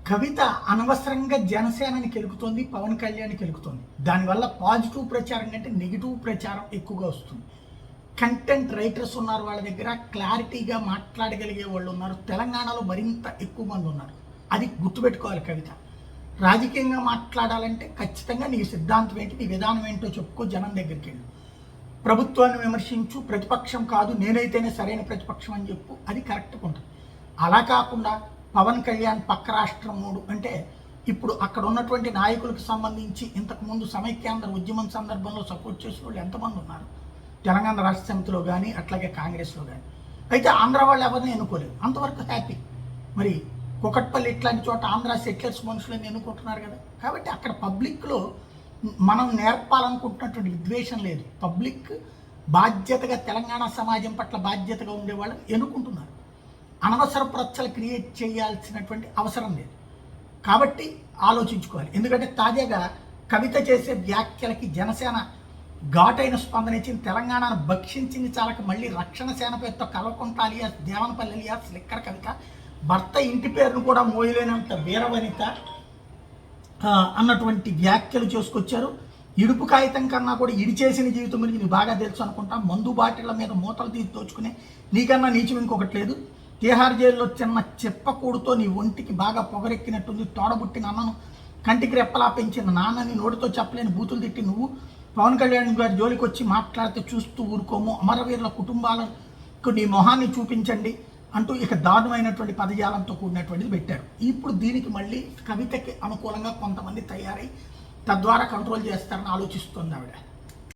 కవిత అనవసరంగా జనసేనని కెలుకుతోంది, పవన్ కళ్యాణ్ కెలుకుతోంది. దానివల్ల పాజిటివ్ ప్రచారం కంటే నెగిటివ్ ప్రచారం ఎక్కువగా వస్తుంది. కంటెంట్ రైటర్స్ ఉన్నారు, వాళ్ళ దగ్గర క్లారిటీగా మాట్లాడగలిగే వాళ్ళు ఉన్నారు. తెలంగాణలో మరింత ఎక్కువ మంది ఉన్నారు. అది గుర్తుపెట్టుకోవాలి కవిత. రాజకీయంగా మాట్లాడాలంటే ఖచ్చితంగా నీ సిద్ధాంతం ఏంటి, నీ విధానం ఏంటో చెప్పుకో, జనం దగ్గరికి వెళ్ళు. ప్రభుత్వాన్ని విమర్శించు, ప్రతిపక్షం కాదు నేనైతేనే సరైన ప్రతిపక్షం అని చెప్పు, అది కరెక్ట్గా ఉంటుంది. అలా కాకుండా పవన్ కళ్యాణ్ పక్క రాష్ట్రం మూడు అంటే ఇప్పుడు అక్కడ ఉన్నటువంటి నాయకులకు సంబంధించి ఇంతకుముందు సమైక్యాంధ్ర ఉద్యమం సందర్భంలో సపోర్ట్ చేసిన వాళ్ళు ఎంతమంది ఉన్నారు తెలంగాణ రాష్ట్ర సమితిలో కానీ అట్లాగే కాంగ్రెస్లో కానీ. అయితే ఆంధ్ర వాళ్ళు ఎవరిని ఎన్నుకోలేదు, అంతవరకు హ్యాపీ. మరి కుకట్పల్లి ఇట్లాంటి చోట ఆంధ్ర సెటిలర్స్ మనుషులని ఎన్నుకుంటున్నారు కదా. కాబట్టి అక్కడ పబ్లిక్లో మనం నేర్పాలనుకుంటున్నటువంటి విద్వేషం లేదు. పబ్లిక్ బాధ్యతగా తెలంగాణ సమాజం పట్ల బాధ్యతగా ఉండే వాళ్ళని ఎన్నుకుంటున్నారు. అనవసర ప్రచ్చలు క్రియేట్ చేయాల్సినటువంటి అవసరం లేదు. కాబట్టి ఆలోచించుకోవాలి. ఎందుకంటే తాజాగా కవిత చేసే వ్యాఖ్యలకి జనసేన ఘాటైన స్పందన ఇచ్చింది. తెలంగాణను భక్షించింది చాలక మళ్ళీ రక్షణ సేన పేరుతో Kalvakuntla alias Devanapalli alias liquor Kavitha, భర్త ఇంటి పేరును కూడా మోయలేనంత వీరవనిత అన్నటువంటి వ్యాఖ్యలు చేసుకొచ్చారు. ఇడుపు కాగితం కన్నా కూడా ఇడిచేసిన జీవితం గురించి నీకు బాగా తెలుసు అనుకుంటా. మందు బాటిళ్ల మీద మూతలు తీసి దోచుకునే నీకన్నా నీచం ఇంకొకటి లేదు. తిహార్ జైల్లో చిన్న చెప్పకూడుతో నీ ఒంటికి బాగా పొగరెక్కినట్టుంది. తోడబుట్టిన అన్నను కంటికి రెప్పలా పెంచిన నాన్నని నోటితో చెప్పలేని బూతులు తిట్టి నువ్వు పవన్ కళ్యాణ్ గారి జోలికి వచ్చి మాట్లాడితే చూస్తూ ఊరుకోము. అమరవీరుల కుటుంబాలకు నీ మొహాన్ని చూపించండి అంటూ ఇక దారుణమైనటువంటి పదజాలంతో కూడినటువంటిది పెట్టారు. ఇప్పుడు దీనికి మళ్ళీ కవితకి అనుకూలంగా కొంతమంది తయారై తద్వారా కంట్రోల్ చేస్తారని ఆలోచిస్తుంది ఆవిడ.